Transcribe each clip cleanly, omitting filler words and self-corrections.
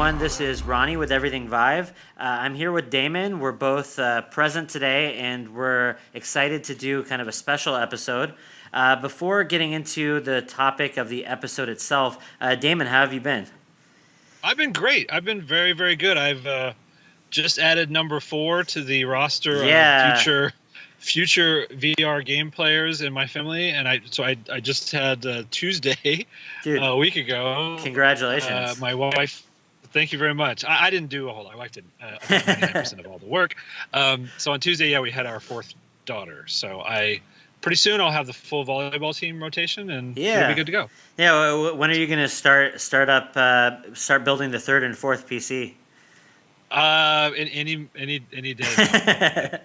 everyone. This is Ronnie with Everything Vive. I'm here with Damon. We're both present today, and we're excited to do kind of a special episode. Before getting into the topic of the episode itself, Damon, how have you been? I've been great. I've been very, very good. I've just added number 4 to the roster of Yeah, future VR game players in my family, and I just had Tuesday dude, a week ago. congratulations. My wife, thank you very much. I didn't do a whole lot. My wife did about 99% of all the work. So on Tuesday, yeah, we had our 4th daughter. So pretty soon I'll have the full volleyball team rotation, and it'll be Yeah, good to go. yeah. When are you gonna start building the third and fourth PC? In any day now.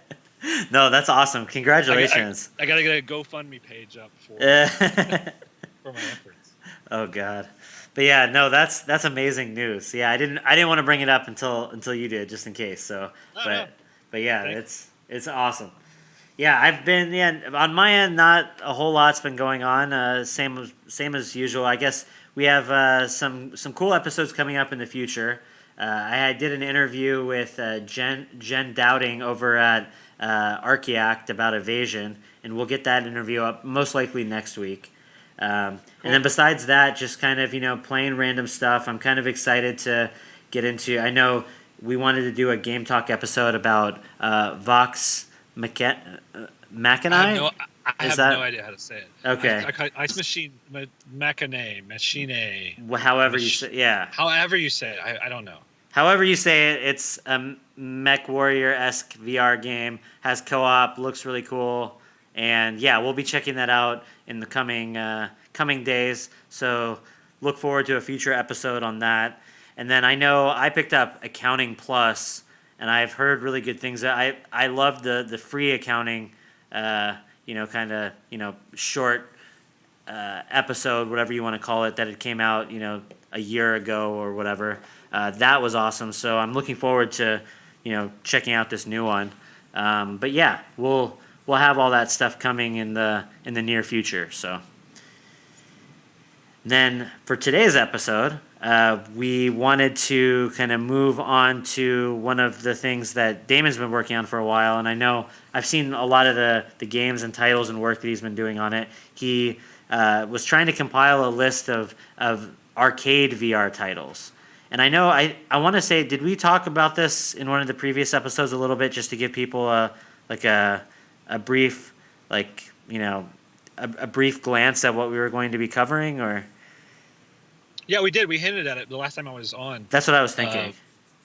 No, that's awesome. Congratulations. I gotta get a GoFundMe page up for Yeah. for my efforts. Oh God. But yeah, no, that's amazing news. Yeah, I didn't want to bring it up until you did, just in case. So, No, no. but yeah, Thank it's awesome. Yeah, I've been on my end. Not a whole lot's been going on. Same as usual. I guess we have some cool episodes coming up in the future. I did an interview with Jen Dowding over at Archaeact about evasion, and we'll get that interview up most likely next week. And then besides that, just kind of playing random stuff. I'm kind of excited to get into. I know we wanted to do a game talk episode about Vox Machinae. I Is have that no idea how to say it. okay? Ice machine, machine. However you say, yeah. However you say it, I don't know. However you say it, it's a Mech Warrior esque VR game. Has co-op, looks really cool, and yeah, we'll be checking that out in the coming days. So look forward to a future episode on that. And then I know I picked up Accounting Plus, and I've heard really good things. I love the free accounting, kind of short episode, whatever you want to call it, that it came out a year ago or whatever. That was awesome. So I'm looking forward to checking out this new one. But yeah, we'll have all that stuff coming in the near future. So then for today's episode, we wanted to kind of move on to one of the things that Damon's been working on for a while, and I know I've seen a lot of the games and titles and work that he's been doing on it. He was trying to compile a list of arcade VR titles. And I know I want to say, did we talk about this in one of the previous episodes a little bit, just to give people a brief a brief glance at what we were going to be covering, or? Yeah, we did. We hinted at it the last time I was on. That's what I was thinking.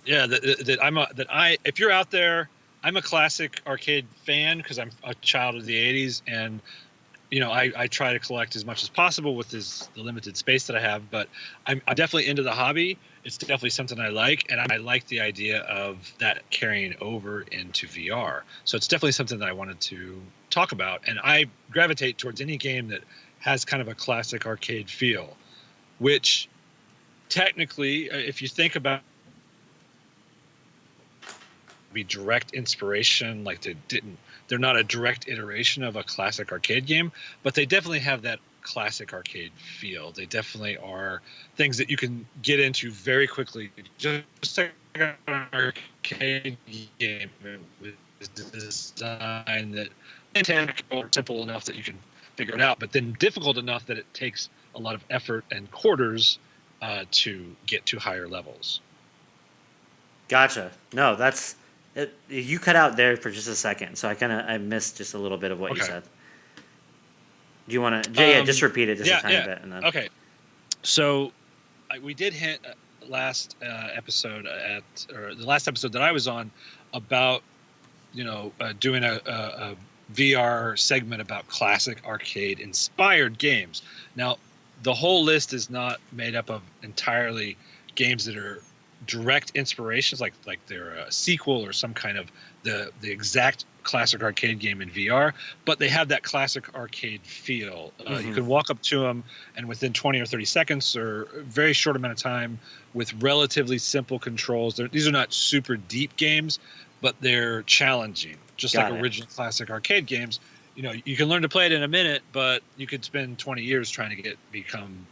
Yeah, if you're out there, I'm a classic arcade fan because I'm a child of the '80s, and I try to collect as much as possible with the limited space that I have. But I'm definitely into the hobby. It's definitely something I like, and I like the idea of that carrying over into VR. So it's definitely something that I wanted to talk about, and I gravitate towards any game that has kind of a classic arcade feel, which technically, if you think about be direct inspiration, like they're not a direct iteration of a classic arcade game, but they definitely have that classic arcade feel. They definitely are things that you can get into very quickly, just like an arcade game with design that or simple enough that you can figure it out, but then difficult enough that it takes a lot of effort and quarters to get to higher levels. Gotcha. No, that's it. You cut out there for just a second, so I missed just a little bit of what you said. Do you want to? Yeah, just repeat it just a tiny bit, and then. Okay. So we did hint last episode or the last episode that I was on about doing a VR segment about classic arcade inspired games. Now, the whole list is not made up of entirely games that are direct inspirations, like they're a sequel or some kind of the exact classic arcade game in VR, but they have that classic arcade feel. You can walk up to them, and within 20 or 30 seconds or a very short amount of time with relatively simple controls. These are not super deep games, but they're challenging, just like original classic arcade games. You can learn to play it in a minute, but you could spend 20 years trying to become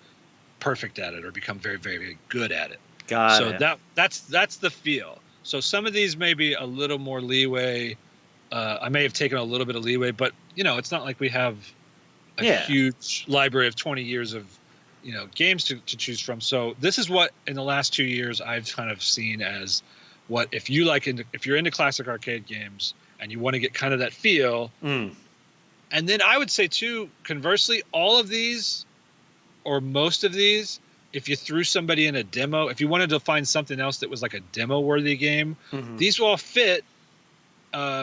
perfect at it or become very, very, very good at it. Got So it. that's the feel. So some of these may be a little more leeway. I may have taken a little bit of leeway, but it's not like we have a Yeah. huge library of 20 years of games to choose from. So this is what in the last 2 years I've kind of seen as what if you're into classic arcade games and you want to get kind of that feel. Mm. And then I would say too, conversely, all of these or most of these, if you threw somebody in a demo, if you wanted to find something else that was like a demo worthy game, Mm-hmm. these will all fit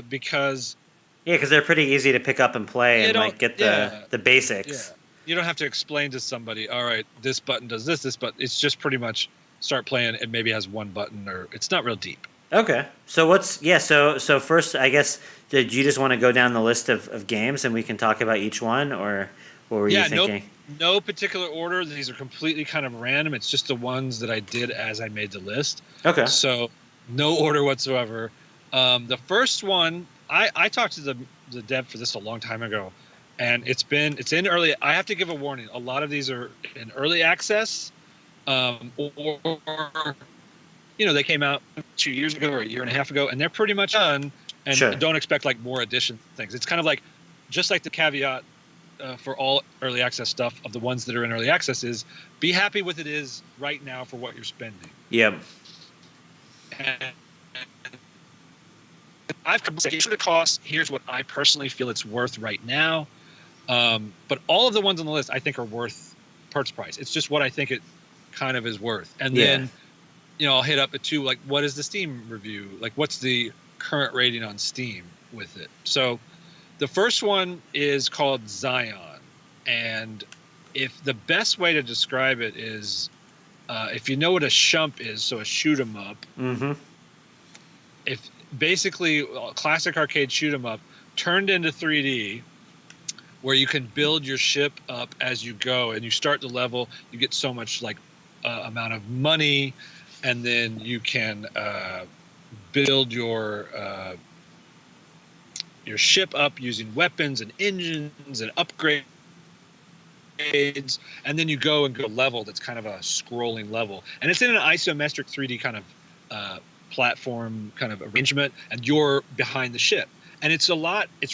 because because they're pretty easy to pick up and play and like get the basics. Yeah. You don't have to explain to somebody, all right, this button does this button. It's just pretty much start playing. It maybe has one button, or it's not real deep. Okay. So so first, I guess, did you just want to go down the list of games and we can talk about each one, or what were you thinking? No particular order. These are completely kind of random. It's just the ones that I did as I made the list. Okay. So no order whatsoever. The first one, I talked to the dev for this a long time ago, and it's in early. I have to give a warning. A lot of these are in early access, or they came out 2 years ago or a year and a half ago, and they're pretty much done. And Sure. Don't expect like more addition things. It's kind of like just like the caveat for all early access stuff of the ones that are in early access is be happy with it is right now for what you're spending. Yep. And I've considered the cost. Here's what I personally feel it's worth right now. But all of the ones on the list I think are worth purchase price. It's just what I think it kind of is worth. And then, I'll hit up at two, like what is the Steam review? Like what's the current rating on Steam with it? So the first one is called Zion. And if the best way to describe it is, if you know what a shump is, so a shoot 'em up, Mm-hmm. if basically a classic arcade shoot 'em up turned into 3D, where you can build your ship up as you go, and you start the level, you get so much like amount of money, and then you can build your ship up using weapons and engines and upgrades, and then you go and go level that's kind of a scrolling level, and it's in an isometric 3D kind of platform kind of arrangement, and you're behind the ship. And it's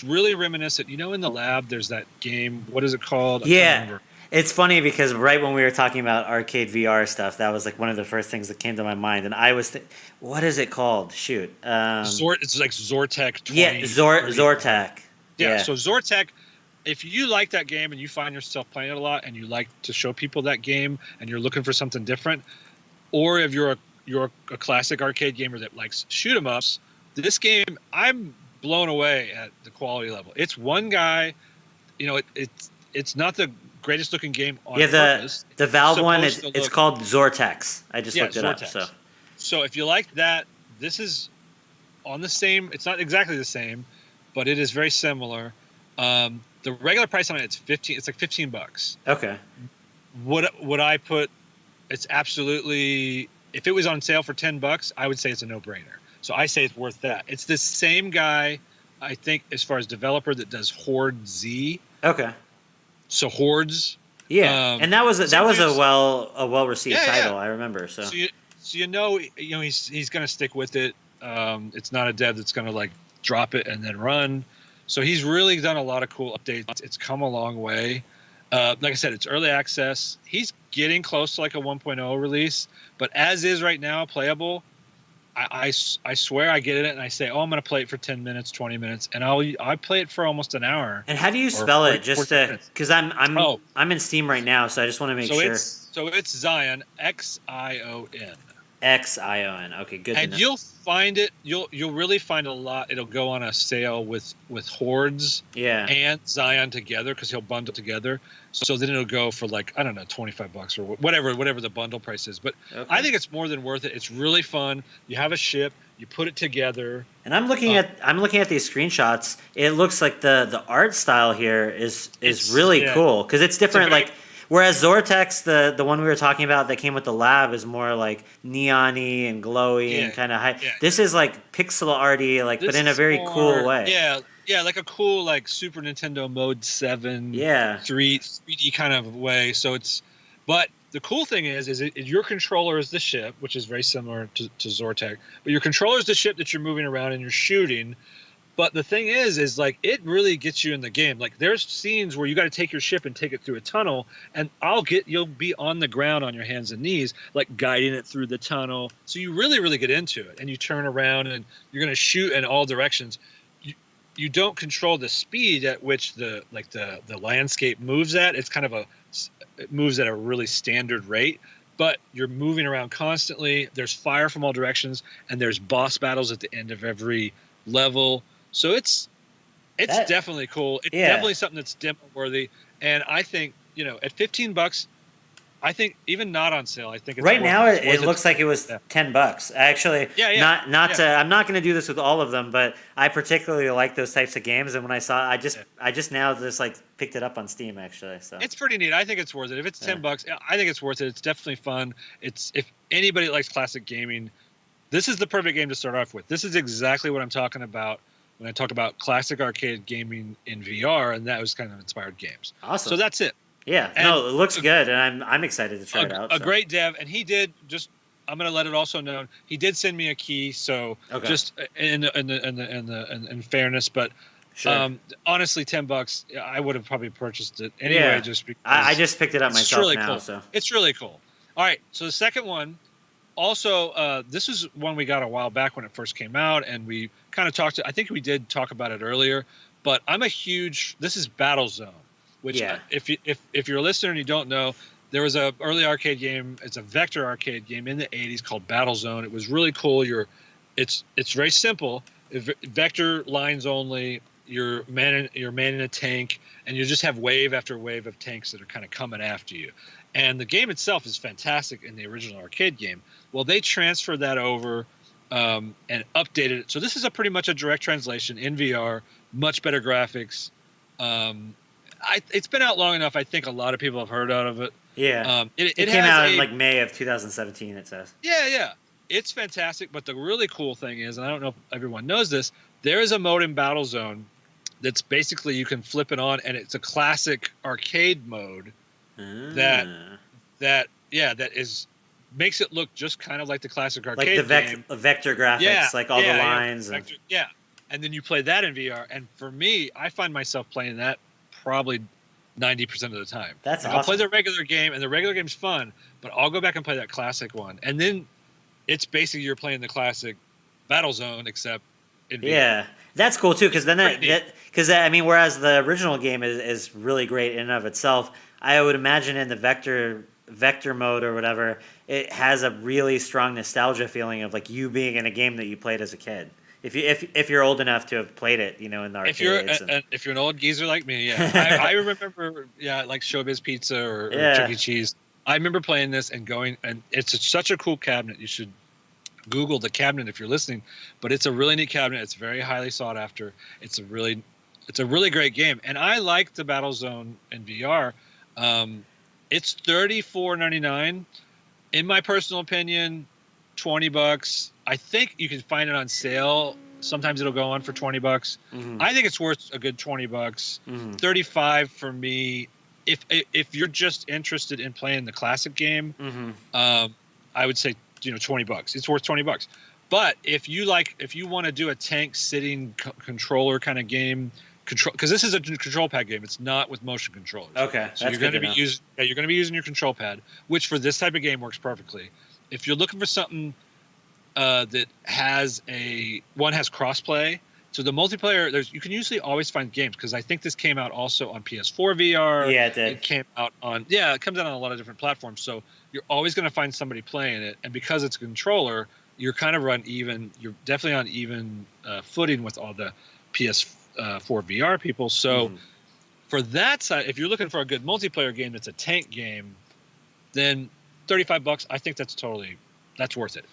really reminiscent. In the lab, there's that game. What is it called? Yeah. It's funny because right when we were talking about arcade VR stuff, that was like one of the first things that came to my mind. And I was what is it called? Shoot. It's like Zortek 20. Yeah, Zortek. Yeah, so Zortek, if you like that game and you find yourself playing it a lot and you like to show people that game and you're looking for something different, or if you're a classic arcade gamer that likes shoot 'em ups, this game, I'm blown away at the quality level. It's one guy, it's not the greatest looking game on purpose. The Valve one, it's called Zortex. I just looked it Zortex. up. So if you like that, this is on the same. It's not exactly the same, but it is very similar. The regular price on it, it's like $15. Okay. Would I put? It's absolutely. If it was on sale for $10, I would say it's a no-brainer. So I say it's worth that. It's the same guy, I think, as far as developer that does Horde Z. Okay. So Hordes. Yeah, and that was a well received title. I remember. So he's going to stick with it. It's not a dev that's going to like drop it and then run. So he's really done a lot of cool updates. It's come a long way. Like I said, it's early access. He's getting close to like a 1.0 release, but as is right now, playable. I swear I get it and I say, I'm going to play it for 10 minutes, 20 minutes, and I play it for almost an hour. And how do you spell it? Just because I'm in Steam right now, so I just want to make sure. So it's Zion, Xion. Xion. Okay, good. And you'll find it. You'll really find a lot. It'll go on a sale with Hordes. Yeah. And Zion together because he'll bundle together. So then it'll go for like I don't know $25 or whatever the bundle price is. But okay. I think it's more than worth it. It's really fun. You have a ship. You put it together. And I'm looking at these screenshots. It looks like the art style here is really cool because it's different. Whereas Zortex, the one we were talking about that came with the lab, is more like neon-y and glowy and kind of high. Yeah. This is like pixel arty, but in a very cool way. Yeah, like a cool like Super Nintendo Mode 7, 3D kind of way. So but the cool thing is your controller is the ship, which is very similar to Zortek, but your controller is the ship that you're moving around and you're shooting. But the thing is like it really gets you in the game. Like there's scenes where you got to take your ship and take it through a tunnel, and you'll be on the ground on your hands and knees, like guiding it through the tunnel. So you really get into it, and you turn around and you're gonna shoot in all directions. You don't control the speed at which the landscape moves at. It's kind of it moves at a really standard rate, but you're moving around constantly. There's fire from all directions, and there's boss battles at the end of every level. So it's definitely cool. It's definitely something that's demo worthy. And I think, at $15, I think even not on sale, I think it's right now it. It looks like it was $10. Actually, I'm not going to do this with all of them, but I particularly like those types of games. And when I saw, I just now just like picked it up on Steam actually. So it's pretty neat. I think it's worth it. If it's $10, I think it's worth it. It's definitely fun. If anybody likes classic gaming, this is the perfect game to start off with. This is exactly what I'm talking about when I talk about classic arcade gaming in VR, and that was kind of inspired games. Awesome. So that's it. Yeah. And no, it looks good, and I'm excited to try it out. A great dev, and he did just. I'm going to let it also known he did send me a key. So just in fairness, but sure. Honestly, $10, I would have probably purchased it anyway. Just because I just picked it up myself really now. Cool. So it's really cool. All right. So the second one. Also, this is one we got a while back when it first came out, and we kind of talked. I think we did talk about it earlier, but this is Battlezone, which if you're a listener and you don't know, there was a early arcade game. It's a vector arcade game in the '80s called Battlezone. It was really cool. It's very simple. Vector lines only. You're manning a tank, and you just have wave after wave of tanks that are kind of coming after you. And the game itself is fantastic in the original arcade game. Well, they transferred that over and updated it. So this is pretty much a direct translation in VR, much better graphics. It's been out long enough. I think a lot of people have heard out of it. Yeah. It came out in like May of 2017, it says. Yeah. It's fantastic. But the really cool thing is, and I don't know if everyone knows this, there is a mode in Battlezone that's basically you can flip it on, and it's a classic arcade mode. That makes it look just kind of like the classic arcade like the vector graphics, like all the lines. And then you play that in VR. And for me, I find myself playing that probably 90% of the time. That's awesome. I'll play the regular game, and the regular game's fun, but I'll go back and play that classic one. And then it's basically you're playing the classic Battlezone, except in VR. Yeah, that's cool too, because then whereas the original game is really great in and of itself, I would imagine in the vector mode or whatever, it has a really strong nostalgia feeling of like you being in a game that you played as a kid. If you're old enough to have played it, in the arcades. If you're an old geezer like me, I remember, like Showbiz Pizza or Chuck E. Cheese. I remember playing this and going, and it's such a cool cabinet. You should Google the cabinet if you're listening, but it's a really neat cabinet. It's very highly sought after. It's a really great game, and I like the Battlezone in VR. It's $34.99. In my personal opinion, $20. I think you can find it on sale. Sometimes it'll go on for $20. Mm-hmm. I think it's worth a good $20. Mm-hmm. $35 for me. If you're just interested in playing the classic game, I would say $20. It's worth $20. But if you want to do a tank sitting controller kind of game. Because this is a control pad game, it's not with motion controllers. Okay, so you're going to be using your control pad, which for this type of game works perfectly. If you're looking for something that has crossplay, so the multiplayer, you can usually always find games, because I think this came out also on PS4 VR. Yeah, it did. It came out on it comes out on a lot of different platforms. So you're always going to find somebody playing it, and because it's a controller, you're kind of you're definitely on even footing with all the PS4 VR people. So for that side, if you're looking for a good multiplayer game that's a tank game, then $35, I think that's worth it.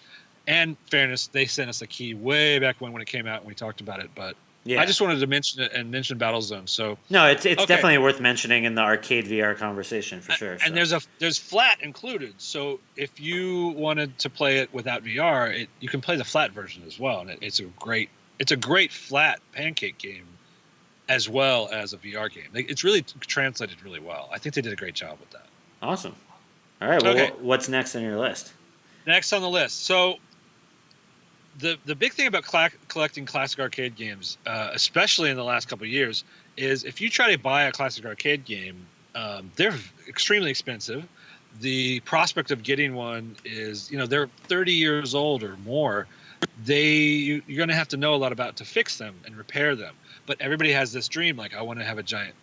And fairness, they sent us a key way back when it came out and we talked about it, but I just wanted to mention it and mention Battlezone. So no, it's definitely worth mentioning in the arcade VR conversation for sure. And there's flat included. So if you wanted to play it without VR, you can play the flat version as well, and it's a great flat pancake game as well as a VR game. It's really translated really well. I think they did a great job with that. Awesome. All right. Well, Okay. what's next on your list? Next on the list. So the big thing about collecting classic arcade games, especially in the last couple of years, is if you try to buy a classic arcade game, they're extremely expensive. The prospect of getting one is, they're 30 years old or more. You're going to have to know a lot about to fix them and repair them. But everybody has this dream, like I want to have a giant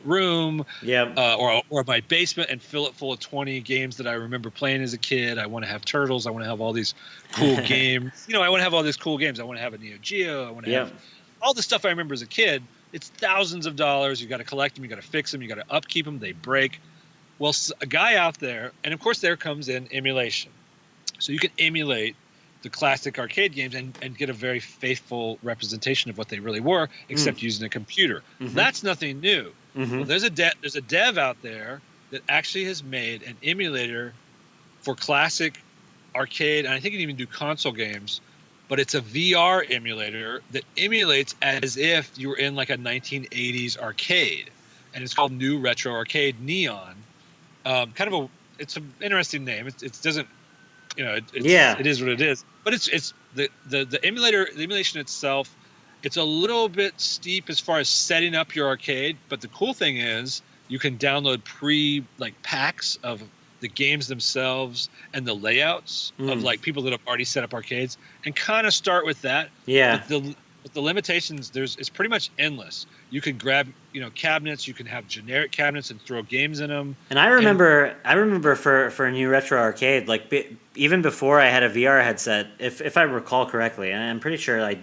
room, Yeah. or my basement and fill it full of 20 games that I remember playing as a kid. I want to have Turtles. I want to have all these cool games. I want to have all these cool games. I want to have a Neo Geo. I want to have all the stuff I remember as a kid. It's thousands of dollars. You got to collect them. You got to fix them. You got to upkeep them. They break. Well, a guy out there, and of course there comes in emulation. So you can emulate the classic arcade games and get a very faithful representation of what they really were, except using a computer. Mm-hmm. That's nothing new. Mm-hmm. Well, there's a dev out there that actually has made an emulator for classic arcade, and I think it can even do console games, but it's a VR emulator that emulates as if you were in like a 1980s arcade, and it's called New Retro Arcade Neon. It's an interesting name. It doesn't, it is what it is. But it's the emulator, the emulation itself. It's a little bit steep as far as setting up your arcade, but the cool thing is you can download packs of the games themselves and the layouts of like people that have already set up arcades and kind of start with that. Yeah. But the limitations, it's pretty much endless. You can grab, cabinets. You can have generic cabinets and throw games in them. And I remember for a New Retro Arcade, even before I had a VR headset, if I recall correctly, and I'm pretty sure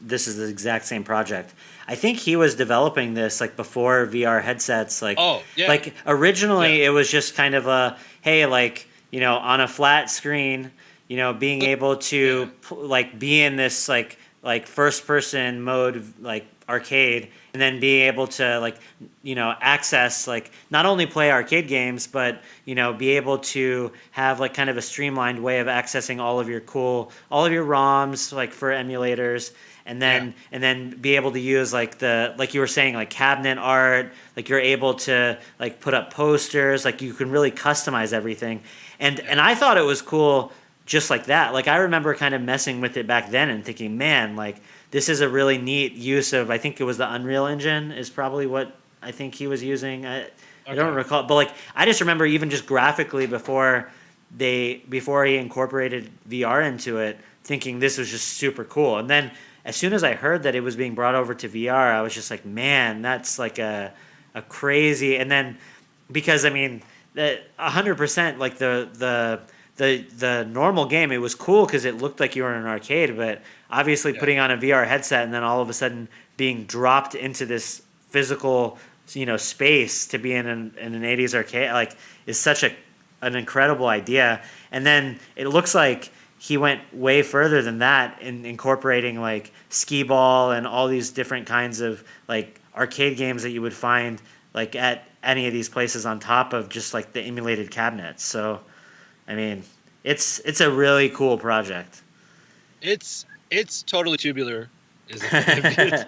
this is the exact same project. I think he was developing this before VR headsets. Originally it was just kind of on a flat screen, being able to be in this first person mode arcade, and then being able to access not only play arcade games, but be able to have kind of a streamlined way of accessing all of your ROMs for emulators, and then be able to use you were saying cabinet art, you're able to put up posters, you can really customize everything, and I thought it was cool just like that. I remember kind of messing with it back then and thinking, man, this is a really neat use of, I think it was the Unreal Engine is probably what I think he was using. I don't recall, but I just remember even just graphically before he incorporated VR into it, thinking this was just super cool. And then as soon as I heard that it was being brought over to VR, I was just like, man, that's a crazy. And then because 100% the normal game, it was cool because it looked like you were in an arcade, but obviously putting on a VR headset and then all of a sudden being dropped into this physical space to be in an 80s arcade is such an incredible idea. And then it looks like he went way further than that in incorporating skee ball and all these different kinds of arcade games that you would find at any of these places on top of just the emulated cabinets. So it's a really cool project. It's totally tubular. Just to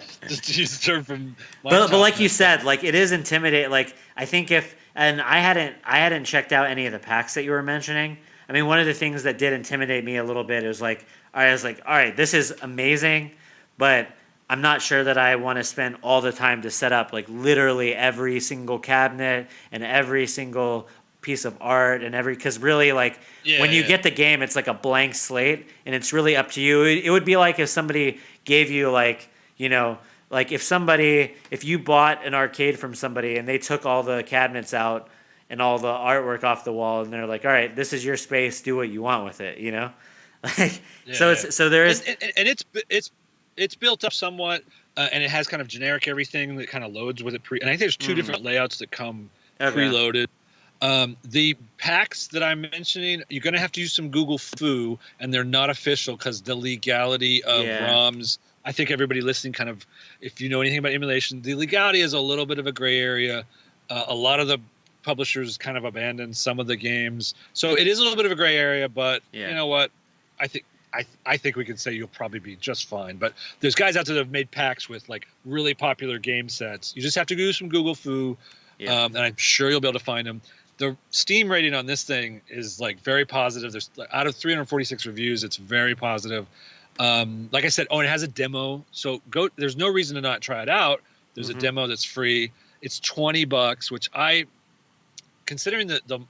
use the term from. But like you said, it is intimidating. I think I hadn't checked out any of the packs that you were mentioning. One of the things that did intimidate me a little bit is all right, this is amazing, but I'm not sure that I want to spend all the time to set up literally every single cabinet and every single piece of art and because really when you get the game, it's a blank slate and it's really up to you. It would be if somebody gave you if you bought an arcade from somebody and they took all the cabinets out and all the artwork off the wall and they're all right, this is your space, do what you want with it, so there is and it's built up somewhat and it has kind of generic everything that kind of loads with it and I think there's two different layouts that come preloaded. The packs that I'm mentioning, you're going to have to use some Google Foo, and they're not official because the legality of ROMs. I think everybody listening if you know anything about emulation, the legality is a little bit of a gray area. A lot of the publishers kind of abandoned some of the games. So it is a little bit of a gray area, but you know what? I think we can say you'll probably be just fine. But there's guys out there that have made packs with really popular game sets. You just have to do some Google Foo, and I'm sure you'll be able to find them. the Steam rating on this thing is like very positive. There's out of 346 reviews, it's very positive. Like I said, and it has a demo, so go. There's no reason to not try it out. There's a demo that's free. It's $20, which considering the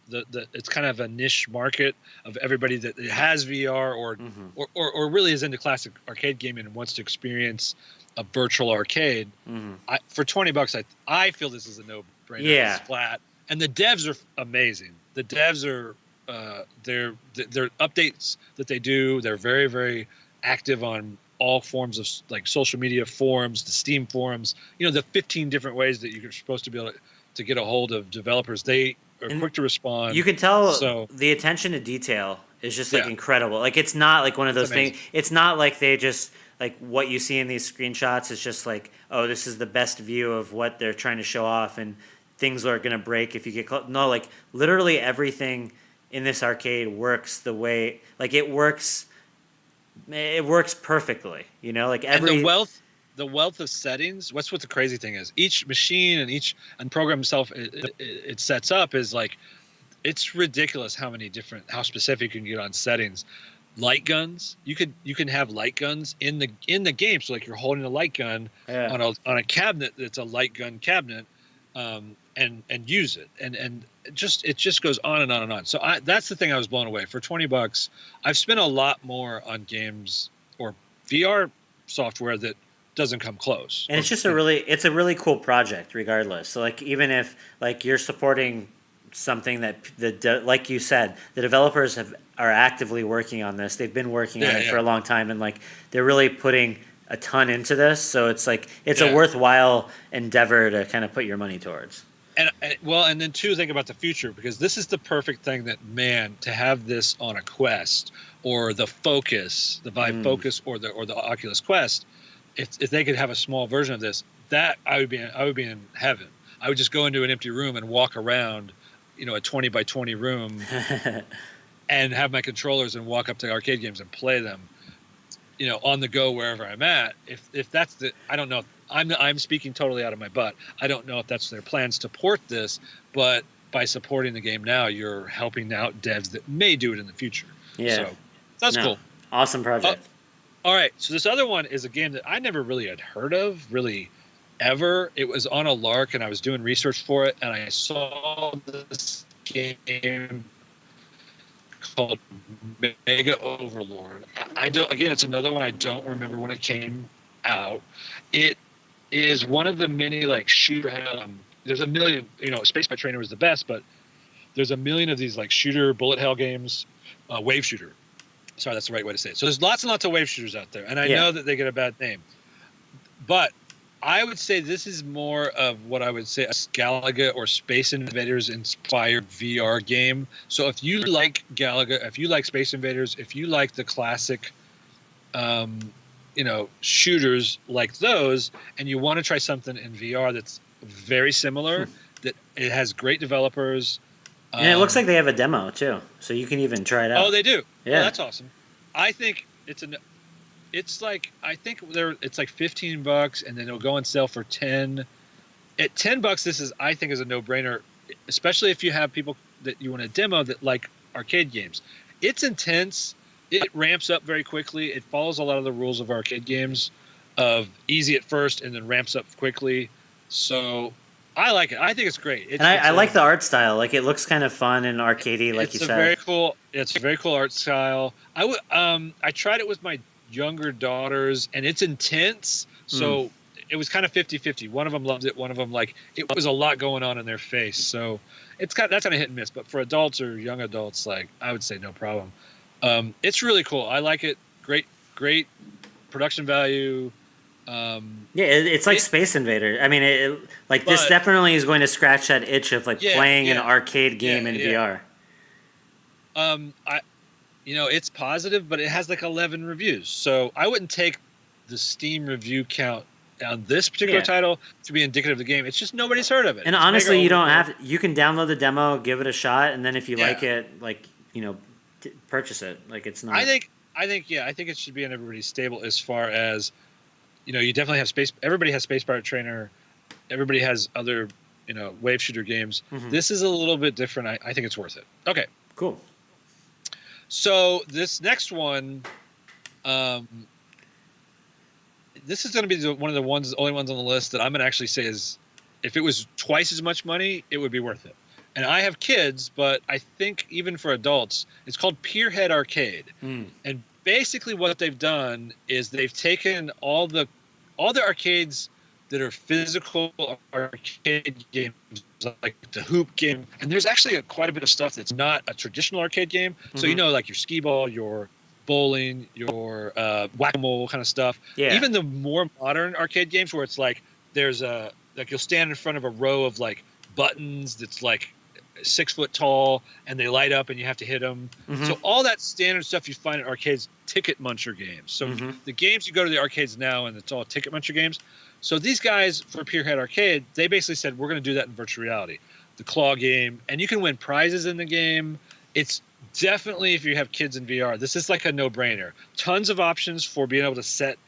it's kind of a niche market of everybody that has VR or really is into classic arcade gaming and wants to experience a virtual arcade. For $20, I feel this is a no-brainer. Yeah. It's flat, and the devs are amazing. The devs are their updates that they do. They're very, very active on all forms of like social media forums, the Steam forums. The 15 different ways that you're supposed to be able to get a hold of developers. They are quick to respond. You can tell the attention to detail is just like incredible. Like it's not like one of those things. It's not like they just like what you see in these screenshots is just like, oh, this is the best view of what they're trying to show off and things are going to break if you get close. No, like literally everything in this arcade works the way like it works perfectly, like every and the wealth of settings. What's what the crazy thing is, each machine and program itself it sets up is like, it's ridiculous how specific you can get on settings. Light guns, you can have light guns in the game, so like you're holding a light gun on a cabinet that's a light gun cabinet, and use it, and it just goes on and on and on. So that's the thing I was blown away. For $20, I've spent a lot more on games or VR software that doesn't come close. And it's just a really cool project regardless. So like even if like you're supporting something that like you said, the developers are actively working on this. They've been working on it for a long time, and like they're really putting a ton into this. So it's like it's a worthwhile endeavor to kind of put your money towards. And then too, think about the future, because this is the perfect thing to have this on a Quest or the Focus, the Vive Focus or the Oculus Quest. If they could have a small version of this, that I would be in heaven. I would just go into an empty room and walk around, a 20 by 20 room and have my controllers and walk up to arcade games and play them, on the go wherever I'm at. If that's I don't know. I'm speaking totally out of my butt. I don't know if that's their plans to port this, but by supporting the game now, you're helping out devs that may do it in the future. Yeah. So that's cool. Awesome project. All right. So this other one is a game that I never really had heard of, really ever. It was on a lark, and I was doing research for it, and I saw this game called Mega Overlord. It's another one I don't remember when it came out. It is one of the many like shooter. There's a million. Space by Trainer was the best, but there's a million of these like shooter bullet hell games. Wave shooter. Sorry, that's the right way to say it. So there's lots and lots of wave shooters out there, and I know that they get a bad name, but I would say this is more of what I would say a Galaga or Space Invaders inspired VR game. So if you like Galaga, if you like Space Invaders, if you like the classic, shooters like those, and you want to try something in VR that's very similar, that it has great developers. And it looks like they have a demo too, so you can even try it out. Oh, they do. Yeah, that's awesome. I think it's like $15, and then it'll go on sale for 10. At $10, this I think is a no-brainer, especially if you have people that you want to demo that like arcade games. It's intense. It ramps up very quickly. It follows a lot of the rules of arcade games, of easy at first and then ramps up quickly. So I like it. I think it's great. I like the art style. Like it looks kind of fun and arcadey, like you said. It's a very cool art style. I tried it with my younger daughters, and it's intense. So it was kind of 50-50. One of them loved it. One of them it was a lot going on in their face. So that's kind of hit and miss. But for adults or young adults, I would say no problem. It's really cool. I like it. Great production value. It's like Space Invader. I mean, this definitely is going to scratch that itch of playing an arcade game in VR. It's positive, but it has 11 reviews. So I wouldn't take the Steam review count on this particular title to be indicative of the game. It's just nobody's heard of it. And honestly, you don't have. You can download the demo, give it a shot, and then if you like it, purchase it. It's not. I think it should be on everybody's stable as far as, you definitely have space. Everybody has Space Pirate Trainer. Everybody has other wave shooter games. Mhm. This is a little bit different. I think it's worth it. Okay. Cool. So this next one, this is going to be one of the only ones on the list that I'm going to actually say is, if it was twice as much money, it would be worth it. And I have kids, but I think even for adults, it's called Peerhead Arcade. And basically what they've done is they've taken all the arcades that are physical arcade games, like the hoop game, and there's actually quite a bit of stuff that's not a traditional arcade game. So like your skee ball, your bowling, your whack-a-mole kind of stuff. Yeah. Even the more modern arcade games where it's like there's you'll stand in front of a row of like buttons that's like 6 foot tall and they light up and you have to hit them. So all that standard stuff you find at arcades, ticket muncher games. So the games you go to the arcades now, and it's all ticket muncher games. So these guys for Peerhead Arcade, they basically said, we're going to do that in virtual reality. The claw game, and you can win prizes in the game. It's definitely, if you have kids in VR, this is like a no-brainer. Tons of options for being able to set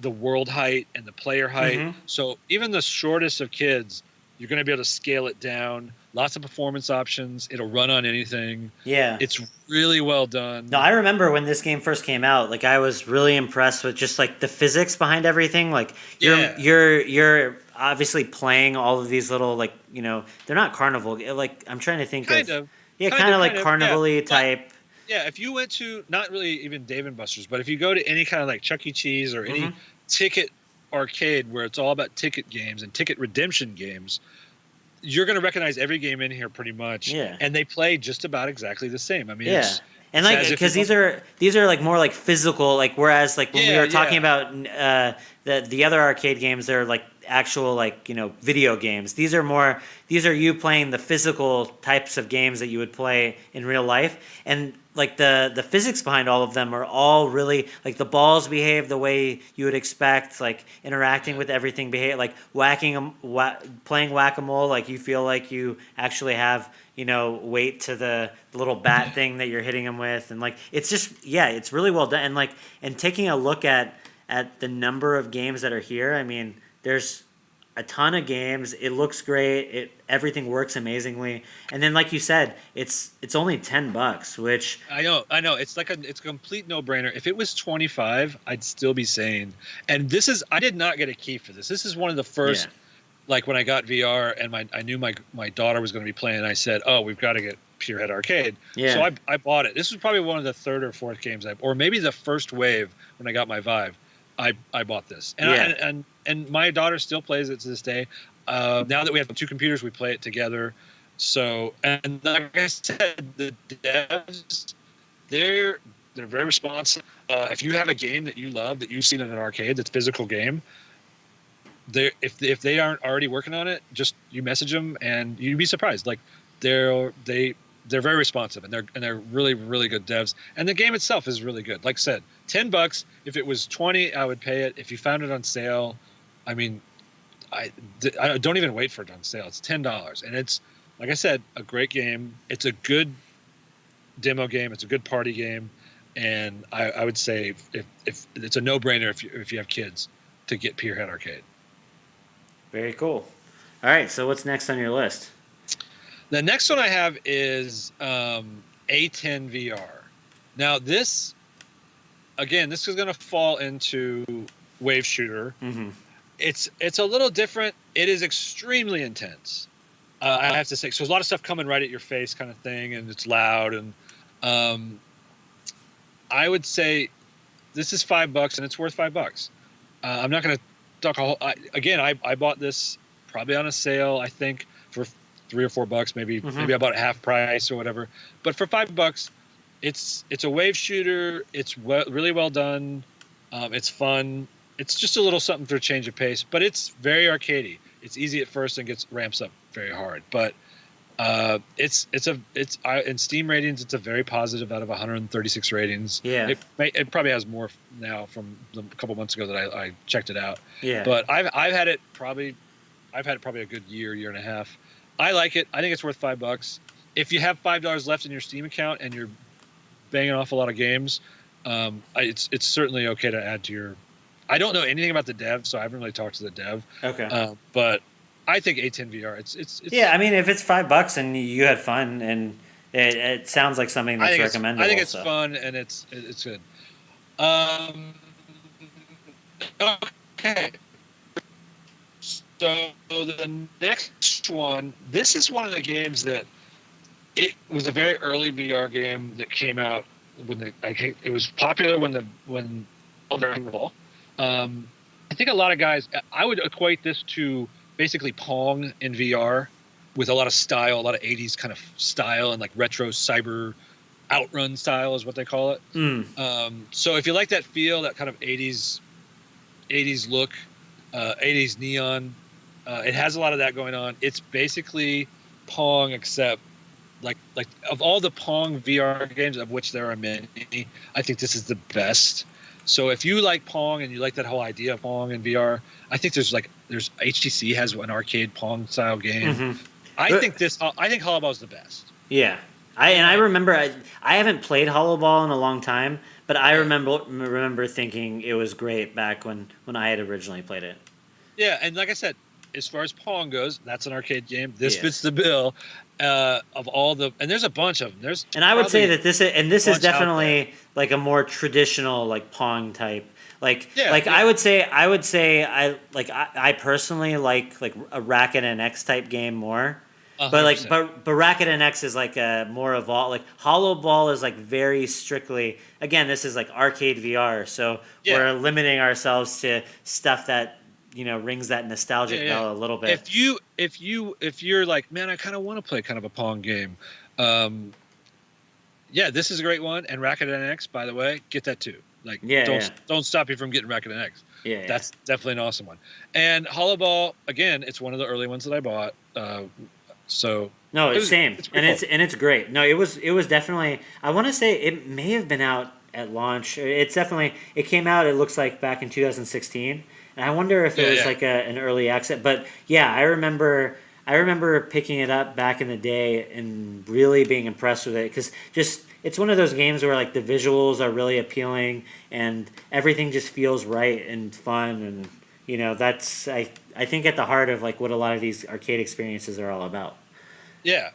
the world height and the player height. So even the shortest of kids, you're going to be able to scale it down. Lots of performance options. It'll run on anything. Yeah. It's really well done. No, I remember when this game first came out, like I was really impressed with just like the physics behind everything. Like you're obviously playing all of these little, like, they're not carnival. Like I'm trying to think kind of. Yeah, kind of like carnival-y type. Yeah, if you went to, not really even Dave & Buster's, but if you go to any kind of like Chuck E. Cheese or any ticket arcade where it's all about ticket games and ticket redemption games, you're going to recognize every game in here pretty much. Yeah. And they play just about exactly the same. I mean, it's and like, because these are like more like physical, like, whereas like when we were talking about the other arcade games, they're like actual, like, video games. These are you playing the physical types of games that you would play in real life. And like the physics behind all of them are all really, like, the balls behave the way you would expect, like interacting with everything behave, like playing whack-a-mole, like you feel like you actually have, weight to the little bat thing that you're hitting them with. And like, it's just, it's really well done. And like, and taking a look at the number of games that are here, I mean, there's a ton of games. It looks great. Everything works amazingly. And then, like you said, it's only $10, which I know. It's a complete no-brainer. If it was $25, I'd still be saying. And I did not get a key for this. This is one of the first, like when I got VR and I knew my daughter was going to be playing. I said, "Oh, we've got to get Peerhead Arcade." Yeah. So I bought it. This was probably one of the third or fourth games or maybe the first wave when I got my Vive. I bought this, and my daughter still plays it to this day. Now that we have 2 computers, we play it together. So, and like I said, the devs, they're very responsive. If you have a game that you love that you've seen in an arcade that's a physical game, if they aren't already working on it, just you message them and you'd be surprised. Like they're very responsive, and they're really, really good devs. And the game itself is really good. Like I said, $10. If it was $20, I would pay it. If you found it on sale, I mean, I don't even wait for it on sale. It's $10, and it's, like I said, a great game. It's a good demo game. It's a good party game, and I would say if it's a no-brainer if you have kids to get Peerhead Arcade. Very cool. All right, so what's next on your list? The next one I have is A10 VR. Now this is going to fall into wave shooter. It's a little different. It is extremely intense. I have to say. So there's a lot of stuff coming right at your face, kind of thing, and it's loud. And I would say this is $5, and it's worth $5. I'm not going to talk a whole. I bought this probably on a sale. I think for $3 or $4, maybe I bought it half price or whatever. But for $5, it's a wave shooter. It's really well done. It's fun. It's just a little something for a change of pace, but it's very arcadey. It's easy at first and ramps up very hard. But in Steam ratings, it's a very positive out of 136 ratings. Yeah, it probably has more now from a couple months ago that I checked it out. Yeah, but I've had it probably a good year and a half. I like it. I think it's worth $5. If you have $5 left in your Steam account and you're banging off a lot of games, it's certainly okay to add to your. I don't know anything about the dev, so I haven't really talked to the dev. Okay. But I think A10 VR. Yeah, I mean, if it's $5 and you had fun, and it sounds like something that's I think recommendable. it's So fun and it's good. Um, okay. So the next one, this is one of the games that it was a very early VR game that came out when it was popular when Dragon Ball. I think a lot of guys, I would equate this to basically Pong in VR with a lot of style, a lot of 80s kind of style and like retro cyber outrun style is what they call it. mm. So if you like that feel, that kind of 80s look, 80s neon, it has a lot of that going on. It's basically Pong, except like of all the Pong VR games, of which there are many, I think this is the best. So if you like Pong and you like that whole idea of Pong in VR, I think there's HTC has an arcade Pong style game. Mm-hmm. I think Hollow Ball is the best. Yeah, I remember I haven't played Hollow Ball in a long time, but I remember thinking it was great back when I had originally played it. Yeah, and like I said, as far as Pong goes, that's an arcade game. This fits the bill of all the, and there's a bunch of them. And I would say that this is definitely like a more traditional like Pong type. I would say I personally like a Racket and X type game more. 100%. But Racket and X is like a more evolved, like Hollow Ball is like very strictly, again, this is like arcade VR, so we're limiting ourselves to stuff that rings that nostalgic bell a little bit. If you're like, man, I kind of want to play kind of a Pong game, this is a great one. And Racket and X, by the way, get that too. Like, don't stop you from getting Racket and X. That's definitely an awesome one. And Hollow Ball, again, it's one of the early ones that I bought. So no, it's same, it's great. No, it was definitely. I want to say it may have been out at launch. It came out. It looks like back in 2016, and I wonder if it was like an early access. But yeah, I remember picking it up back in the day and really being impressed with it because it's one of those games where like the visuals are really appealing and everything just feels right and fun, and that's I think at the heart of like what a lot of these arcade experiences are all about. Yeah.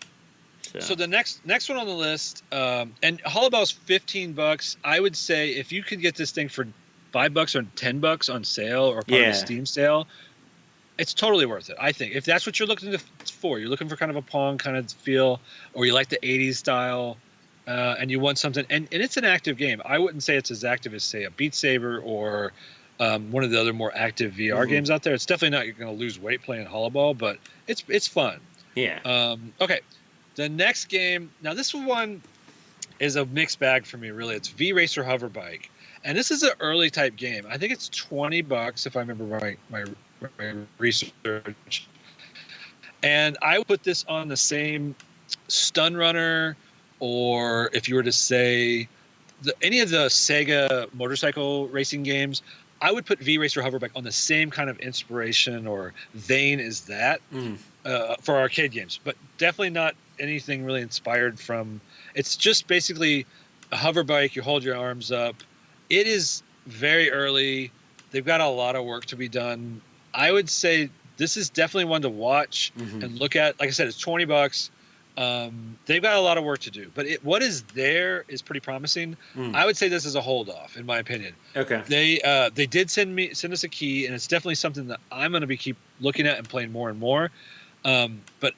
So the next one on the list, and Hollow Ball's $15. I would say if you could get this thing for $5 or $10 on sale or part of a Steam sale, it's totally worth it. I think if that's what you're looking for, you're looking for kind of a Pong kind of feel, or you like the 80s style, and you want something, and it's an active game. I wouldn't say it's as active as say a Beat Saber or one of the other more active VR games out there. It's definitely not you're going to lose weight playing Hollow Ball, but it's fun. Yeah. Okay. The next game, now this one is a mixed bag for me, really. It's V-Racer Hoverbike. And this is an early type game. I think it's $20 if I remember my research. And I would put this on the same Stun Runner, or if you were to say any of the Sega motorcycle racing games, I would put V-Racer Hoverbike on the same kind of inspiration or vein as that for arcade games, but definitely not anything really inspired from. It's just basically a hoverbike. You hold your arms up. It is very early. They've got a lot of work to be done. I would say this is definitely one to watch and look at. Like I said, it's $20. They've got a lot of work to do, but what is there is pretty promising. I would say this is a hold off, in my opinion. Okay. They did send us a key, and it's definitely something that I'm going to keep looking at and playing more and more. But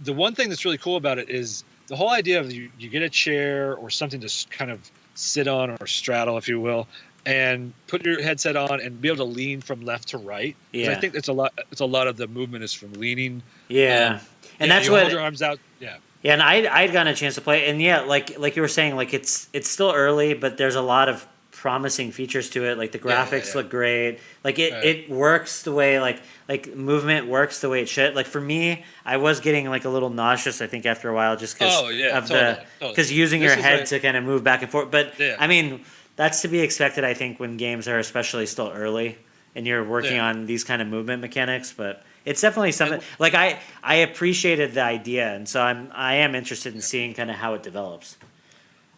the one thing that's really cool about it is the whole idea of you get a chair or something to kind of sit on or straddle, if you will, and put your headset on and be able to lean from left to right. Yeah. I think it's a lot of the movement is from leaning. Yeah. And that's you what hold your arms out. Yeah. Yeah, and I'd gotten a chance to play, and like you were saying, like it's still early, but there's a lot of promising features to it. Like the graphics look great. Like it works the way like movement works the way it should. Like for me, I was getting like a little nauseous. I think after a while, just because using your head to kind of move back and forth. But I mean, that's to be expected. I think when games are especially still early and you're working on these kind of movement mechanics, but. It's definitely something like I appreciated the idea, and so I am interested in seeing kind of how it develops.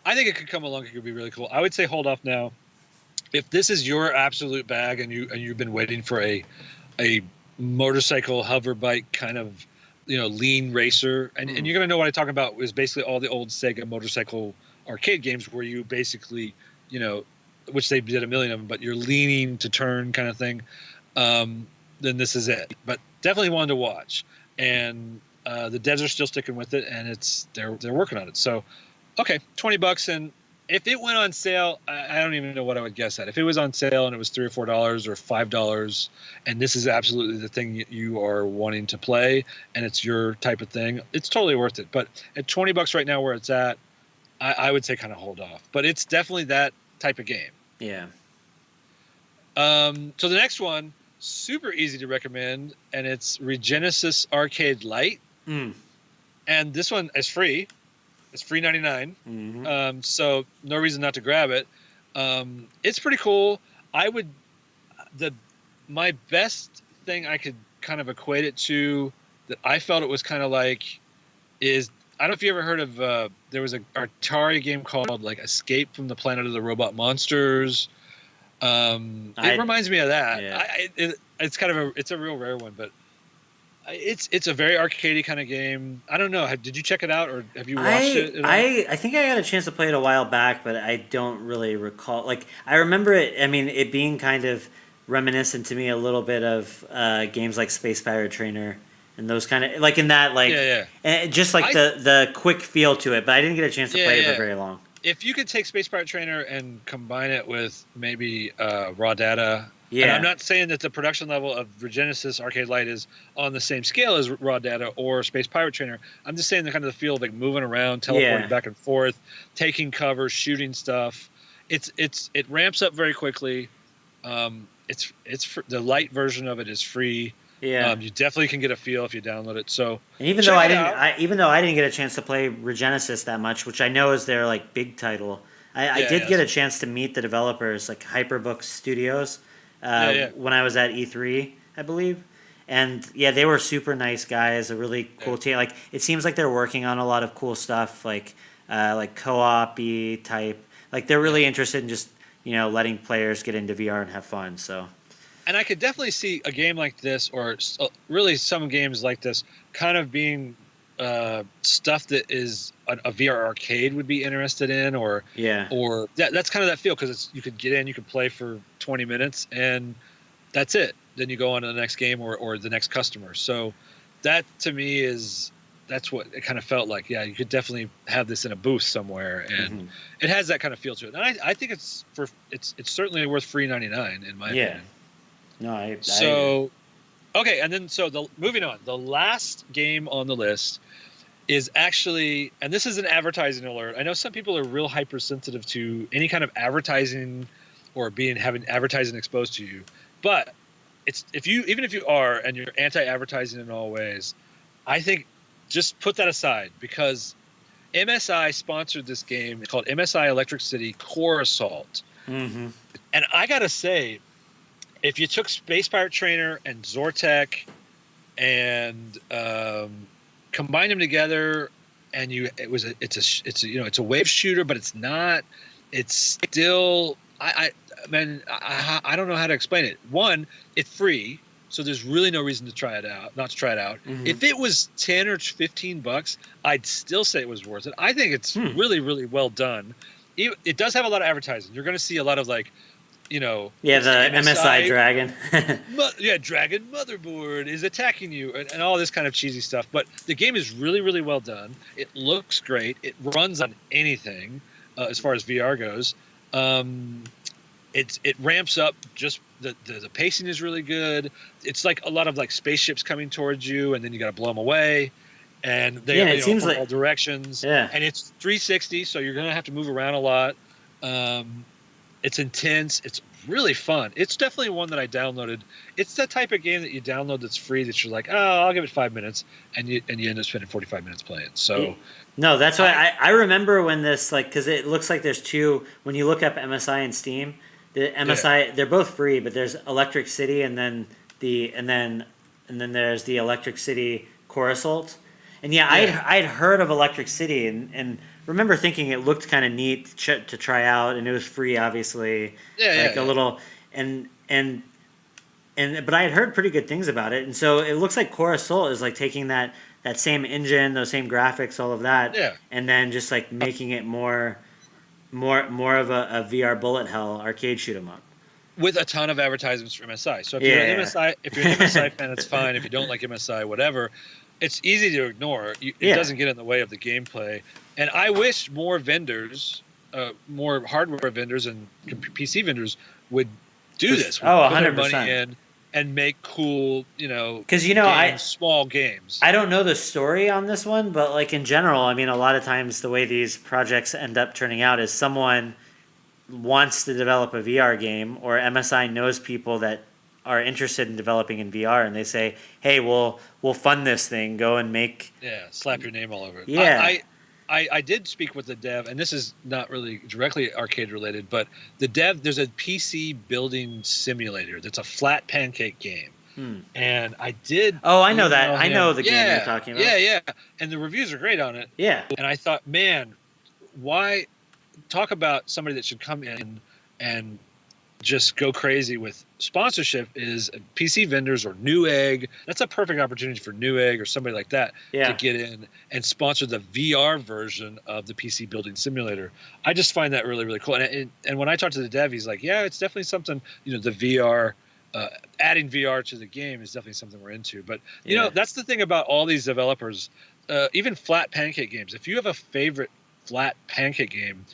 I think it could come along. It could be really cool. I would say hold off now. If this is your absolute bag and you've been waiting for a motorcycle hover bike kind of, lean racer. And you're going to know what I talk about is basically all the old Sega motorcycle arcade games where you basically, which they did a million of them, but you're leaning to turn kind of thing. Then this is it. But definitely one to watch. And the devs are still sticking with it, and they're working on it. So, okay, $20, and if it went on sale, I don't even know what I would guess at. If it was on sale and it was $3 or $4 or $5, and this is absolutely the thing you are wanting to play, and it's your type of thing, it's totally worth it. But at $20 right now, where it's at, I would say kind of hold off. But it's definitely that type of game. Yeah. So the next one, super easy to recommend, and it's Regenesis Arcade Lite. And this one is free. It's free $99. So no reason not to grab it. It's pretty cool. My best thing I could kind of equate it to that I felt it was kind of like is, I don't know if you ever heard of there was an Atari game called like Escape from the Planet of the Robot Monsters. It reminds me of that. Yeah. It's kind of it's a real rare one, but it's a very arcadey kind of game. I don't know. Did you check it out, or have you watched it? I think I got a chance to play it a while back, but I don't really recall. Like, I remember it. I mean, it being kind of reminiscent to me a little bit of games like Space Pirate Trainer and those kind of, like, in that, like, just like the quick feel to it. But I didn't get a chance to play it for very long. If you could take Space Pirate Trainer and combine it with maybe raw data. Yeah. And I'm not saying that the production level of Regenesis Arcade Lite is on the same scale as raw data or Space Pirate Trainer. I'm just saying the kind of the feel of like moving around, teleporting back and forth, taking cover, shooting stuff. It ramps up very quickly. It's the light version of it is free. Yeah. You definitely can get a feel if you download it. So, and even though I didn't get a chance to play Regenesis that much, which I know is their like big title, I did get a chance to meet the developers, like Hyperbook Studios, when I was at E3, I believe. And they were super nice guys, a really cool team. Like, it seems like they're working on a lot of cool stuff, like co-op-y type. Like, they're really interested in just, letting players get into VR and have fun. So. And I could definitely see a game like this, or really some games like this, kind of being stuff that is a VR arcade would be interested in, or that's kind of that feel, because you could get in, you could play for 20 minutes, and that's it. Then you go on to the next game or the next customer. So that to me that's what it kind of felt like. Yeah, you could definitely have this in a booth somewhere, and it has that kind of feel to it. And I think it's certainly worth free $99 in my opinion. No, okay, and then moving on, the last game on the list is actually, and this is an advertising alert. I know some people are real hypersensitive to any kind of advertising or having advertising exposed to you, but even if you are and you're anti-advertising in all ways, I think just put that aside, because MSI sponsored this game called MSI Electric City Core Assault, and I gotta say, if you took Space Pirate Trainer and Zortek and combined them together, and it's a wave shooter, but it's not. It's still I don't know how to explain it. One, it's free, so there's really no reason to try it out. Not to try it out. If it was $10 or $15, I'd still say it was worth it. I think it's really, really well done. It does have a lot of advertising. You're going to see a lot of like. The MSI Dragon. Dragon motherboard is attacking you, and all this kind of cheesy stuff. But the game is really, really well done. It looks great. It runs on anything as far as VR goes. It ramps up. Just the pacing is really good. It's like a lot of like spaceships coming towards you, and then you got to blow them away. And it seems from all directions. Yeah. And it's 360, so you're gonna have to move around a lot. It's intense. It's really fun. It's definitely one that I downloaded. It's that type of game that you download that's free, that you're like, oh, I'll give it 5 minutes, and you end up spending 45 minutes playing. So, no, that's why I remember when this, like, because it looks like there's two. When you look up MSI and Steam, the MSI they're both free, but there's Electric City and then there's the Electric City Core Assault. And I'd heard of Electric City and remember thinking it looked kind of neat to try out, and it was free, obviously. A little, and but I had heard pretty good things about it, and so it looks like Chorus Soul is like taking that same engine, those same graphics, all of that, Yeah, and then just like making it more of a VR bullet hell arcade shoot 'em up. with a ton of advertisements for MSI. So if you're an Yeah, MSI, if you're an MSI fan, that's fine. If you don't like MSI, whatever, it's easy to ignore. It yeah. doesn't get in the way of the gameplay. And I wish more vendors, more hardware vendors and PC vendors would do this. Would Oh, put their 100%. money in and make cool, Because small games. I don't know the story on this one, but like in general, I mean, a lot of times the way these projects end up turning out is someone wants to develop a VR game, or MSI knows people that are interested in developing in VR, and they say, "Hey, we'll fund this thing. Go and make." Yeah, slap your name all over it. Yeah. I did speak with the dev, and this is not really directly arcade related, but the dev, there's a PC building simulator that's a flat pancake game. And I did. Oh, I know that. email I him- know the game you're talking about. Yeah. And the reviews are great on it. Yeah. And I thought, man, why talk about somebody that should come in and just go crazy with sponsorship is PC vendors or Newegg. That's a perfect opportunity for Newegg or somebody like that Yeah. to get in and sponsor the VR version of the PC building simulator. I just find that really, really cool. And when I talked to the dev, he's like, yeah, it's definitely something, the VR, adding VR to the game is definitely something we're into. But, that's the thing about all these developers, even flat pancake games. If you have a favorite flat pancake game,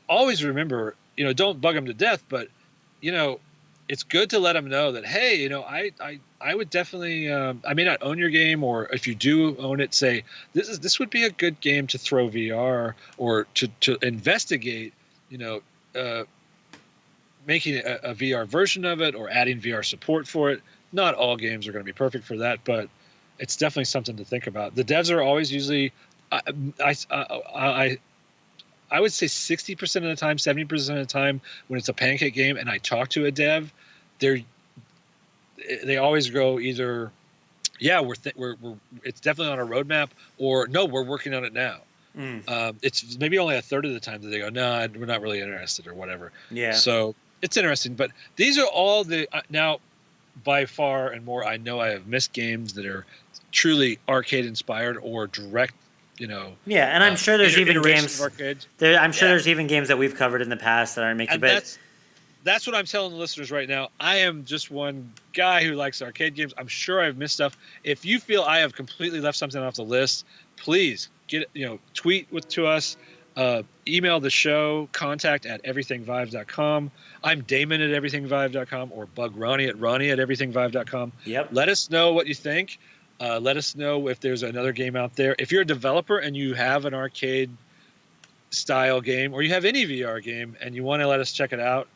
always remember, don't bug them to death, but it's good to let them know that, hey, I would definitely, I may not own your game, or if you do own it, say this would be a good game to throw VR or to investigate, making a VR version of it or adding VR support for it. Not all games are going to be perfect for that, but it's definitely something to think about. The devs are always usually, I would say 60% of the time, 70% of the time, when it's a pancake game and I talk to a dev, they always go either, yeah, we're it's definitely on our roadmap, or no, we're working on it now. It's maybe only a third of the time that they go, no, we're not really interested or whatever. Yeah. So it's interesting, but these are all the now by far and more. I know I have missed games that are truly arcade inspired or direct. Yeah, and I'm sure there's even games. I'm sure there's even games that we've covered in the past that are making. But that's what I'm telling the listeners right now. I am just one guy who likes arcade games. I'm sure I've missed stuff. If you feel I have completely left something off the list, please tweet to us, email the show, contact@everythingvive.com. I'm Damon at everythingvive.com, or bug Ronnie at everythingvive.com. Yep. Let us know what you think. Let us know if there's another game out there. If you're a developer and you have an arcade style game, or you have any VR game and you want to let us check it out,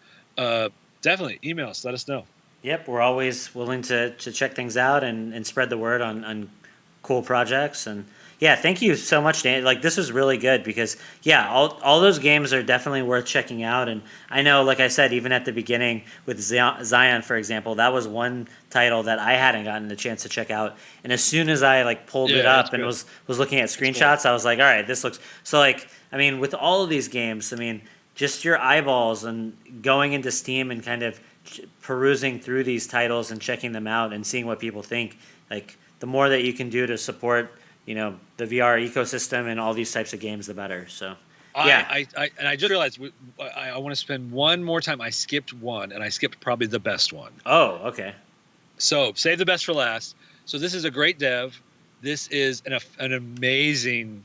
definitely email us. Let us know. Yep, we're always willing to check things out and spread the word on cool projects. And yeah, thank you so much, Dan. Like, this was really good because, yeah, all those games are definitely worth checking out. And I know, like I said, even at the beginning with Zion, for example, that was one title that I hadn't gotten the chance to check out. And as soon as I pulled it up and was looking at screenshots, I was like, all right, this looks so. I mean, with all of these games, I mean, just your eyeballs and going into Steam and kind of perusing through these titles and checking them out and seeing what people think. Like, the more that you can do to support the VR ecosystem and all these types of games, the better. So, yeah. I just realized I want to spend one more time. I skipped one, and I skipped probably the best one. Oh, okay. So save the best for last. So this is a great dev. This is an amazing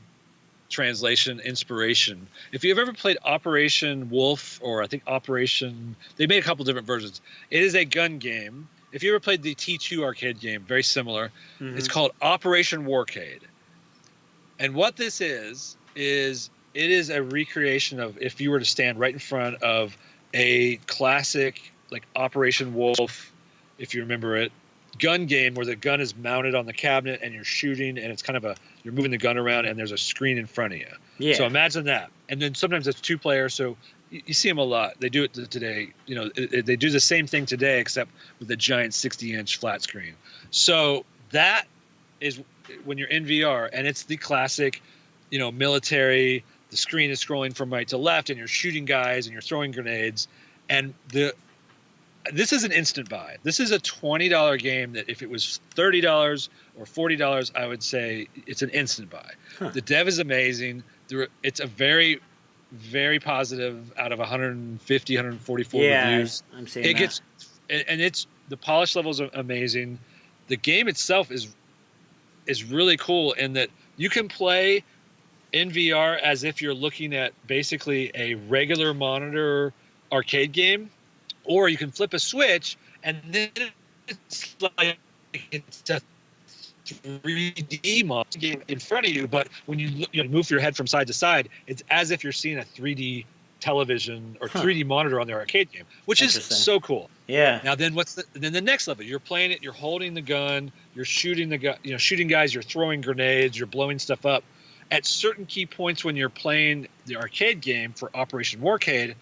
translation inspiration. If you've ever played Operation Wolf, or I think they made a couple different versions. It is a gun game. If you ever played the T2 arcade game, very similar. Mm-hmm. It's called Operation Warcade. And what this is it is a recreation of if you were to stand right in front of a classic Operation Wolf, if you remember it, gun game where the gun is mounted on the cabinet and you're shooting, and it's kind of you're moving the gun around and there's a screen in front of you. Yeah. So imagine that. And then sometimes it's 2 players, so you see them a lot. They do it today. They do the same thing today, except with a giant 60-inch flat screen. So that is when you're in VR, and it's the classic, military. The screen is scrolling from right to left, and you're shooting guys and you're throwing grenades. And this is an instant buy. This is a $20 game that if it was $30 or $40, I would say it's an instant buy. Huh. The dev is amazing. It's a very, very positive out of 150, 144 reviews. I'm seeing that. It's the polish levels are amazing. The game itself is really cool in that you can play in VR as if you're looking at basically a regular monitor arcade game, or you can flip a switch and then it's like it's a 3D monitor game in front of you. But when you move your head from side to side, it's as if you're seeing a 3D television or 3D monitor on the arcade game, which is so cool. Yeah. Now then, then the next level? You're playing it. You're holding the gun. You're shooting the gun. Shooting guys. You're throwing grenades. You're blowing stuff up. At certain key points when you're playing the arcade game for Operation Warcade,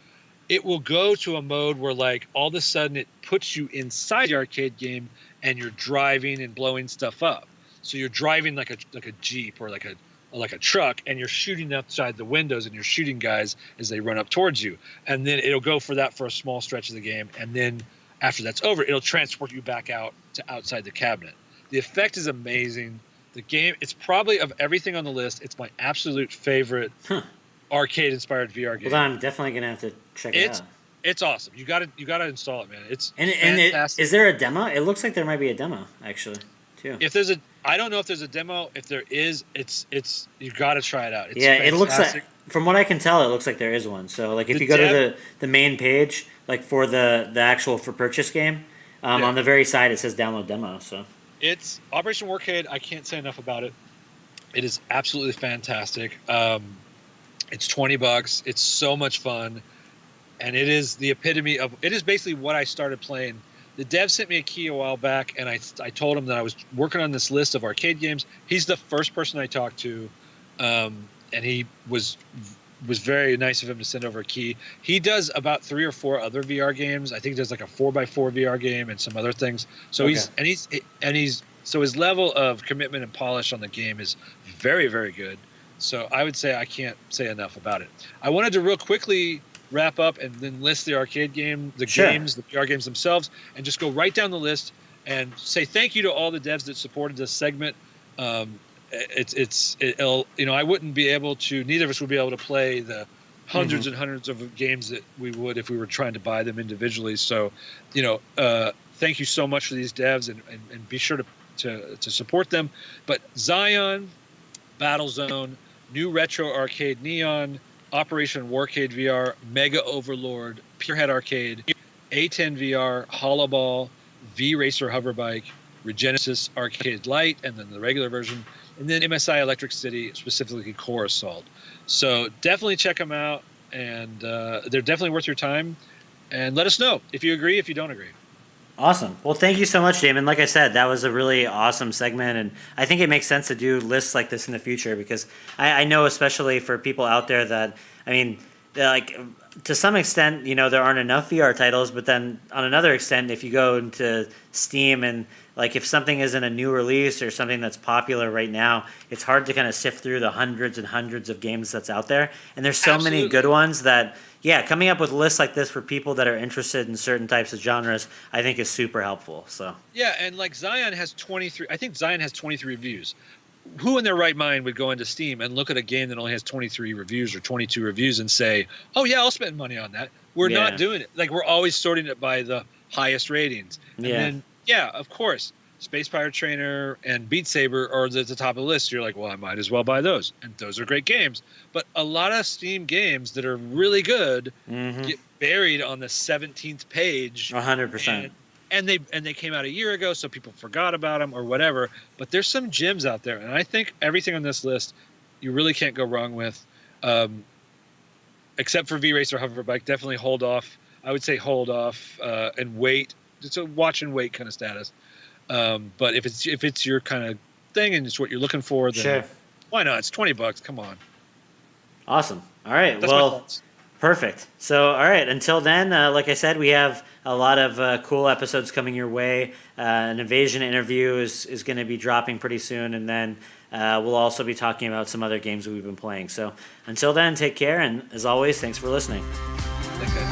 it will go to a mode where like all of a sudden it puts you inside the arcade game and you're driving and blowing stuff up. So you're driving like a Jeep or like a truck, and you're shooting outside the windows and you're shooting guys as they run up towards you. And then it'll go for that for a small stretch of the game, and then after that's over, it'll transport you back out to outside the cabinet. The effect is amazing. The game, it's probably of everything on the list, it's my absolute favorite arcade-inspired VR game. Well, I'm definitely gonna have to check it out. It's awesome. You gotta install it, man. It's fantastic. Is there a demo? It looks like there might be a demo actually, too. I don't know if there's a demo. If there is, it's you got to try it out. It's fantastic. It looks like, from what I can tell, it looks like there is one. So like if you go to the main page, like for the actual for purchase game, on the very side it says download demo. So it's Operation Warcade. I can't say enough about it. It is absolutely fantastic. It's $20. It's so much fun, and it is the epitome of. It is basically what I started playing. The dev sent me a key a while back, and I told him that I was working on this list of arcade games. He's the first person I talked to, and he was very nice of him to send over a key. He does about 3 or 4 other VR games. I think he does like a 4x4 VR game and some other things. So so his level of commitment and polish on the game is very, very good. So I would say I can't say enough about it. I wanted to real quickly wrap up and then list the arcade game, the games, the VR games themselves, and just go right down the list and say thank you to all the devs that supported this segment. I wouldn't be able to, neither of us would be able to play the hundreds and hundreds of games that we would if we were trying to buy them individually. So, thank you so much for these devs, and be sure to support them. But Zion, Battlezone, New Retro Arcade Neon, Operation Warcade VR, Mega Overlord, Purehead Arcade, A10 VR, Hollowball, V-Racer Hoverbike, Regenesis Arcade Lite, and then the regular version, and then MSI Electric City, specifically Core Assault. So definitely check them out, and they're definitely worth your time. And let us know if you agree, if you don't agree. Awesome. Well, thank you so much, Damon. Like I said, that was a really awesome segment, and I think it makes sense to do lists like this in the future because I know, especially for people out there, that like to some extent, there aren't enough VR titles, but then on another extent, if you go into Steam and like if something isn't a new release or something that's popular right now, it's hard to kind of sift through the hundreds and hundreds of games that's out there, and there's so many good ones that. Yeah, coming up with lists like this for people that are interested in certain types of genres, I think is super helpful. So yeah, and like Zion has 23. I think Zion has 23 reviews. Who in their right mind would go into Steam and look at a game that only has 23 reviews or 22 reviews and say, "Oh yeah, I'll spend money on that"? We're not doing it. Like we're always sorting it by the highest ratings. And then of course, Space Pirate Trainer and Beat Saber are at the top of the list. You're like, well, I might as well buy those. And those are great games. But a lot of Steam games that are really good get buried on the 17th page. 100%. And they came out a year ago, so people forgot about them or whatever. But there's some gems out there. And I think everything on this list you really can't go wrong with. Except for V-Racer Hoverbike. Definitely hold off. I would say hold off and wait. It's a watch and wait kind of status. But if it's your kind of thing and it's what you're looking for, then why not? It's $20. Come on. Awesome. All right. Well, perfect. So, all right. Until then, like I said, we have a lot of cool episodes coming your way. An Invasion interview is going to be dropping pretty soon, and then we'll also be talking about some other games we've been playing. So, until then, take care, and as always, thanks for listening. Thanks, guys.